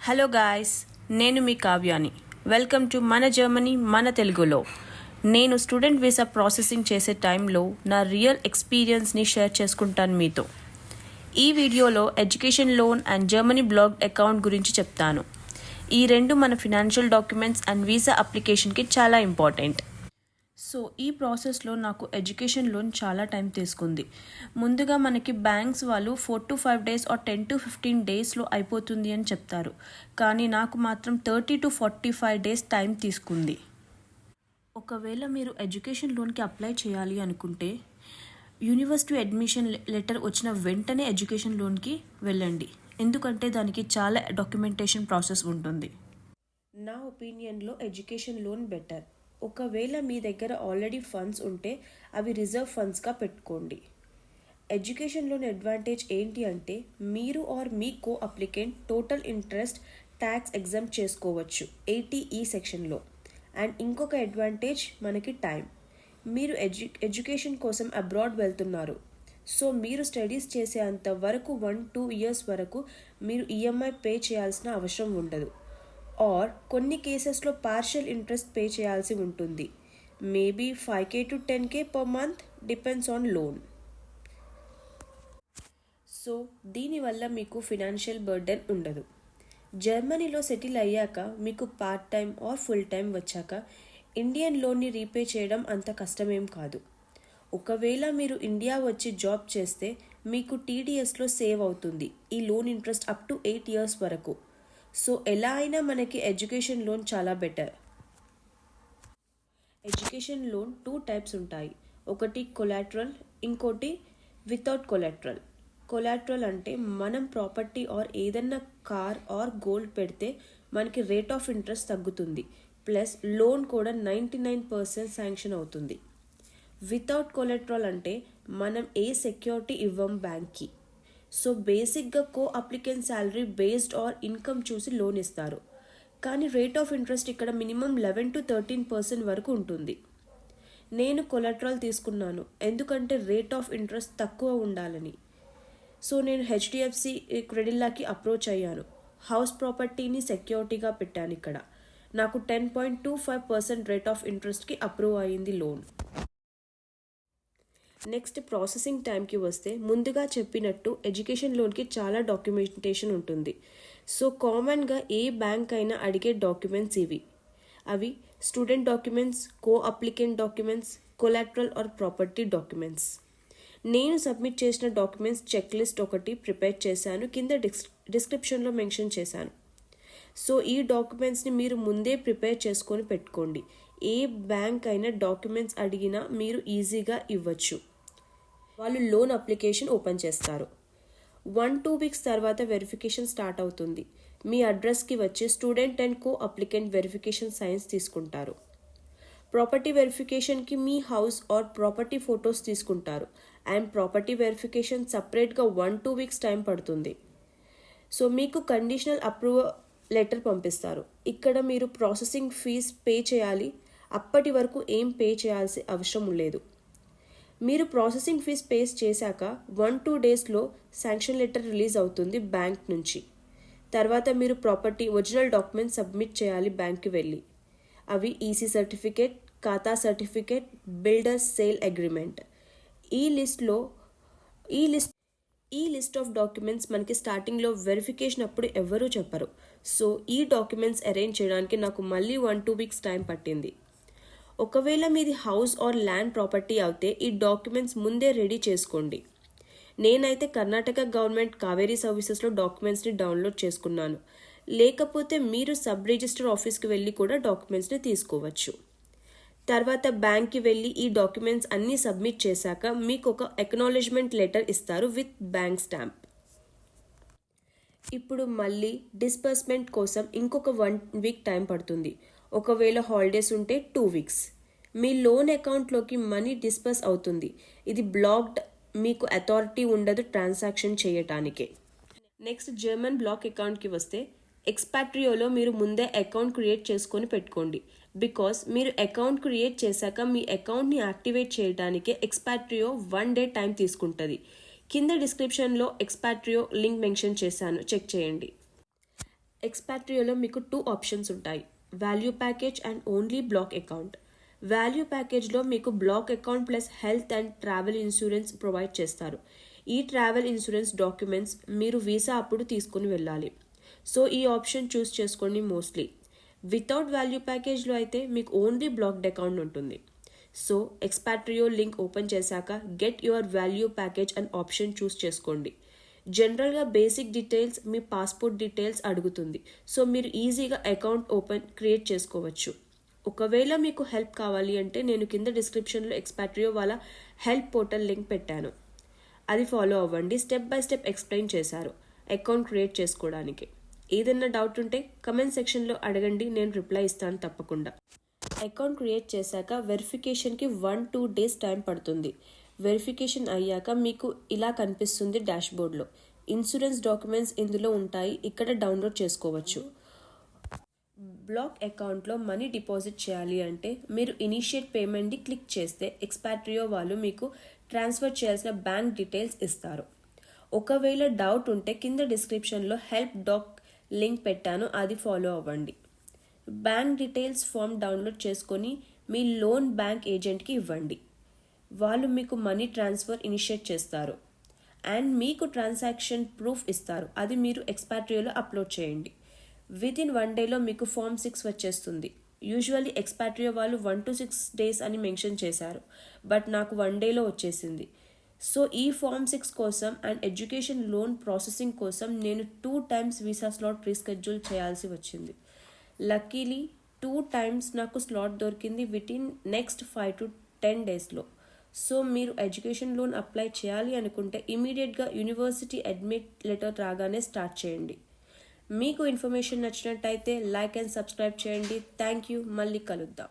Hello guys, నేను మీ కావ్యాని. Welcome to మన Germany మన తెలుగులో. నేను స్టూడెంట్ వీసా ప్రాసెసింగ్ చేసే టైంలో నా రియల్ ఎక్స్పీరియన్స్ని షేర్ చేసుకుంటాను మీతో. ఈ వీడియోలో education loan and Germany blog account గురించి చెప్తాను. ఈ రెండు మన ఫినాన్షియల్ డాక్యుమెంట్స్ అండ్ వీసా అప్లికేషన్కి చాలా ఇంపార్టెంట్. సో ఈ ప్రాసెస్లో నాకు ఎడ్యుకేషన్ లోన్ చాలా టైం తీసుకుంది. ముందుగా మనకి బ్యాంక్స్ వాళ్ళు 4 to 5 days ఆర్ 10 to 15 daysలో అయిపోతుంది అని చెప్తారు. కానీ నాకు మాత్రం 30 to 45 days టైం తీసుకుంది. ఒకవేళ మీరు ఎడ్యుకేషన్ లోన్కి అప్లై చేయాలి అనుకుంటే యూనివర్సిటీ అడ్మిషన్ లెటర్ వచ్చిన వెంటనే ఎడ్యుకేషన్ లోన్కి వెళ్ళండి. ఎందుకంటే దానికి చాలా డాక్యుమెంటేషన్ ప్రాసెస్ ఉంటుంది. నా ఒపీనియన్లో ఎడ్యుకేషన్ లోన్ బెటర్. ఒకవేళ మీ దగ్గర ఆల్రెడీ ఫండ్స్ ఉంటే అవి రిజర్వ్ ఫండ్స్గా పెట్టుకోండి. ఎడ్యుకేషన్ లోన్ అడ్వాంటేజ్ ఏంటి అంటే మీరు ఆర్ మీ co applicant total interest tax exempt చేసుకోవచ్చు 80E సెక్షన్లో. అండ్ ఇంకొక అడ్వాంటేజ్ మనకి టైం. మీరు ఎడ్యుకేషన్ కోసం అబ్రాడ్ వెళ్తున్నారు. సో మీరు స్టడీస్ చేసేంత వరకు 1-2 years వరకు మీరు ఈఎంఐ పే చేయాల్సిన అవసరం ఉండదు. ఆర్ కొన్ని కేసెస్లో పార్షియల్ ఇంట్రెస్ట్ పే చేయాల్సి ఉంటుంది. Maybe 5K to 10K per month, depends on loan. So దీనివల్ల మీకు ఫినాన్షియల్ బర్డెన్ ఉండదు. జర్మనీలో సెటిల్ అయ్యాక మీకు part time or full time వచ్చాక ఇండియన్ లోన్ని రీపే చేయడం అంత కష్టమేం కాదు. ఒకవేళ మీరు ఇండియా వచ్చి జాబ్ చేస్తే మీకు TDSలో సేవ్ అవుతుంది ఈ loan interest up to 8 years వరకు. సో ఎలా అయినా మనకి ఎడ్యుకేషన్ లోన్ చాలా బెటర్. ఎడ్యుకేషన్ లోన్ 2 types ఉంటాయి. ఒకటి కొలాటరల్, ఇంకోటి వితౌట్ కొలాటరల్. కొలాటరల్ అంటే మనం ప్రాపర్టీ ఆర్ ఏదన్నా కార్ ఆర్ గోల్డ్ పెడితే మనకి రేట్ ఆఫ్ ఇంట్రెస్ట్ తగ్గుతుంది. ప్లస్ లోన్ కూడా 99% శాంక్షన్ అవుతుంది. వితౌట్ కొలాటరల్ అంటే మనం ఏ సెక్యూరిటీ ఇవ్వం బ్యాంక్కి. సో బేసిక్గా కో applicant salary based or income చూసి లోన్ ఇస్తారు. కానీ రేట్ ఆఫ్ ఇంట్రెస్ట్ ఇక్కడ మినిమం 11 to 13% వరకు ఉంటుంది. నేను కొలాటరల్ తీసుకున్నాను ఎందుకంటే రేట్ ఆఫ్ ఇంట్రెస్ట్ తక్కువ ఉండాలని. సో నేను HDFC క్రెడిల్లాకి అప్రోచ్ అయ్యాను. హౌస్ ప్రాపర్టీని సెక్యూరిటీగా పెట్టాను. ఇక్కడ నాకు 10.25% రేట్ ఆఫ్ ఇంట్రెస్ట్కి అప్రూవ్ అయ్యింది లోన్. నెక్స్ట్ ప్రాసెసింగ్ టైంకి వస్తే ముందుగా చెప్పినట్టు ఎడ్యుకేషన్ లోన్కి చాలా డాక్యుమెంటేషన్ ఉంటుంది. సో కామన్గా ఏ బ్యాంక్ అయినా అడిగే డాక్యుమెంట్స్ ఇవి. అవి student documents, co applicant documents, collateral are property documents. నేను సబ్మిట్ చేసిన డాక్యుమెంట్స్ చెక్ లిస్ట్ ఒకటి ప్రిపేర్ చేశాను, కింద డిస్క్రిప్షన్లో మెన్షన్ చేశాను. సో ఈ డాక్యుమెంట్స్ని మీరు ముందే ప్రిపేర్ చేసుకొని పెట్టుకోండి. ఏ బ్యాంక్ అయినా డాక్యుమెంట్స్ అడిగినా మీరు ఈజీగా ఇవ్వచ్చు. వాళ్ళు లోన్ అప్లికేషన్ ఓపెన్ చేస్తారు. 1-2 weeks తర్వాత వెరిఫికేషన్ స్టార్ట్ అవుతుంది. మీ అడ్రస్కి వచ్చి student and co applicant verification signs తీసుకుంటారు. ప్రాపర్టీ వెరిఫికేషన్కి మీ హౌస్ ఆర్ ప్రాపర్టీ ఫొటోస్ తీసుకుంటారు. అండ్ ప్రాపర్టీ వెరిఫికేషన్ సపరేట్గా 1-2 weeks టైం పడుతుంది. సో మీకు కండిషనల్ అప్రూవల్ లెటర్ పంపిస్తారు. ఇక్కడ మీరు ప్రాసెసింగ్ ఫీజ్ పే చేయాలి. అప్పటి వరకు ఏం పే చేయాల్సిన అవసరం లేదు. మీరు ప్రాసెసింగ్ ఫీజ్ పే చేశాక 1-2 daysలో శాంక్షన్ లెటర్ రిలీజ్ అవుతుంది బ్యాంక్ నుంచి. తర్వాత మీరు ప్రాపర్టీ ఒరిజినల్ డాక్యుమెంట్స్ సబ్మిట్ చేయాలి బ్యాంక్కి వెళ్ళి. అవి EC సర్టిఫికేట్, ఖాతా సర్టిఫికేట్, బిల్డర్స్ సేల్ అగ్రిమెంట్. ఈ లిస్ట్ ఆఫ్ డాక్యుమెంట్స్ మనకి స్టార్టింగ్లో వెరిఫికేషన్ అప్పుడు ఎవరూ చెప్పరు. సో ఈ డాక్యుమెంట్స్ అరేంజ్ చేయడానికి నాకు మళ్ళీ 1-2 weeks టైం పట్టింది. ఒకవేళ మీది హౌస్ ఆర్ ల్యాండ్ ప్రాపర్టీ అయితే ఈ డాక్యుమెంట్స్ ముందే రెడీ చేసుకోండి. నేనైతే కర్ణాటక గవర్నమెంట్ కావేరీ సర్వీసెస్లో డాక్యుమెంట్స్ని డౌన్లోడ్ చేసుకున్నాను. లేకపోతే మీరు సబ్ రిజిస్టర్ ఆఫీస్కి వెళ్ళి కూడా డాక్యుమెంట్స్ని తీసుకోవచ్చు. తర్వాత బ్యాంక్కి వెళ్ళి ఈ డాక్యుమెంట్స్ అన్నీ సబ్మిట్ చేశాక మీకు ఒక అక్నాలెడ్జ్మెంట్ లెటర్ ఇస్తారు విత్ బ్యాంక్ స్టాంప్. ఇప్పుడు మళ్ళీ డిస్బర్స్మెంట్ కోసం ఇంకొక 1 week టైం పడుతుంది. ఒకవేళ హాలిడేస్ ఉంటే 2 weeks. మీ లోన్ అకౌంట్లోకి మనీ డిస్బర్స్ అవుతుంది. ఇది బ్లాక్డ్, మీకు అథారిటీ ఉండదు ట్రాన్సాక్షన్ చేయటానికే. నెక్స్ట్ జర్మన్ బ్లాక్ అకౌంట్కి వస్తే ఎక్స్పాట్రియోలో మీరు ముందే అకౌంట్ క్రియేట్ చేసుకొని పెట్టుకోండి. బికాస్ మీరు అకౌంట్ క్రియేట్ చేశాక మీ అకౌంట్ని యాక్టివేట్ చేయడానికే ఎక్స్పాట్రియో 1 day టైం తీసుకుంటుంది. కింద డిస్క్రిప్షన్లో ఎక్స్పాట్రియో లింక్ మెన్షన్ చేశాను, చెక్ చేయండి. ఎక్స్పాట్రియోలో మీకు 2 ఆప్షన్స్ ఉంటాయి, value package and only block account. వాల్యూ ప్యాకేజ్లో మీకు block account plus health and travel insurance provide చేస్తారు. ఈ ట్రావెల్ ఇన్సూరెన్స్ డాక్యుమెంట్స్ మీరు వీసా అప్పుడు తీసుకుని వెళ్ళాలి. సో ఈ ఆప్షన్ చూస్ చేసుకోండి మోస్ట్లీ. వితౌట్ వాల్యూ ప్యాకేజ్లో అయితే మీకు ఓన్లీ బ్లాక్డ్ అకౌంట్ ఉంటుంది. సో ఎక్స్పాట్రియో లింక్ ఓపెన్ చేశాక get your value package and option choose చేసుకోండి. జనరల్గా బేసిక్ డీటెయిల్స్, మీ పాస్పోర్ట్ డీటెయిల్స్ అడుగుతుంది. సో మీరు ఈజీగా అకౌంట్ క్రియేట్ చేసుకోవచ్చు. ఒకవేళ మీకు హెల్ప్ కావాలి అంటే నేను కింద డిస్క్రిప్షన్లో ఎక్స్పాట్రియో వాళ్ళ హెల్ప్ పోర్టల్ లింక్ పెట్టాను, అది ఫాలో అవ్వండి. స్టెప్ బై స్టెప్ ఎక్స్ప్లెయిన్ చేశారు అకౌంట్ క్రియేట్ చేసుకోవడానికి. ఏదైనా డౌట్ ఉంటే కమెంట్ సెక్షన్లో అడగండి, నేను రిప్లై ఇస్తాను తప్పకుండా. అకౌంట్ క్రియేట్ చేశాక వెరిఫికేషన్కి 1-2 డేస్ టైం పడుతుంది. వెరిఫికేషన్ అయ్యాక మీకు ఇలా కనిపిస్తుంది డాష్బోర్డ్లో. ఇన్సూరెన్స్ డాక్యుమెంట్స్ ఇందులో ఉంటాయి, ఇక్కడ డౌన్లోడ్ చేసుకోవచ్చు. బ్లాక్ అకౌంట్లో మనీ డిపాజిట్ చేయాలి అంటే మీరు ఇనిషియేట్ పేమెంట్ని క్లిక్ చేస్తే ఎక్స్పాట్రియో వాళ్ళు మీకు ట్రాన్స్ఫర్ చేయాల్సిన బ్యాంక్ డీటెయిల్స్ ఇస్తారు. ఒకవేళ డౌట్ ఉంటే కింద డిస్క్రిప్షన్లో హెల్ప్ డాక్ లింక్ పెట్టాను, అది ఫాలో అవ్వండి. బ్యాంక్ డీటెయిల్స్ ఫామ్ డౌన్లోడ్ చేసుకొని మీ లోన్ బ్యాంక్ ఏజెంట్కి ఇవ్వండి. వాళ్ళు మీకు మనీ ట్రాన్స్ఫర్ ఇనిషియేట్ చేస్తారు అండ్ మీకు ట్రాన్సాక్షన్ ప్రూఫ్ ఇస్తారు, అది మీరు ఎక్స్పాట్రియోలో అప్లోడ్ చేయండి. వితిన్ 1 డేలో మీకు ఫామ్ 6 వచ్చేస్తుంది. యూజువల్లీ ఎక్స్పాట్రియో వాళ్ళు 1 to 6 డేస్ అని మెన్షన్ చేశారు, బట్ నాకు 1 డేలో వచ్చేసింది. సో ఈ ఫామ్ 6 కోసం అండ్ ఎడ్యుకేషన్ లోన్ ప్రాసెసింగ్ కోసం నేను 2 times వీసా స్లాట్ రీస్కెడ్యూల్ చేయాల్సి వచ్చింది. లక్కీలీ 2 times నాకు స్లాట్ దొరికింది వితిన్ నెక్స్ట్ 5 to 10 డేస్లో. సో మీరు ఎడ్యుకేషన్ లోన్ అప్లై చేయాలి అనుకుంటే ఇమీడియట్గా యూనివర్సిటీ అడ్మిట్ లెటర్ రాగానే స్టార్ట్ చేయండి. మీకు ఇన్ఫర్మేషన్ నచ్చినట్టయితే లైక్ అండ్ సబ్స్క్రైబ్ చేయండి. థ్యాంక్ యూ, మళ్ళీ కలుద్దాం.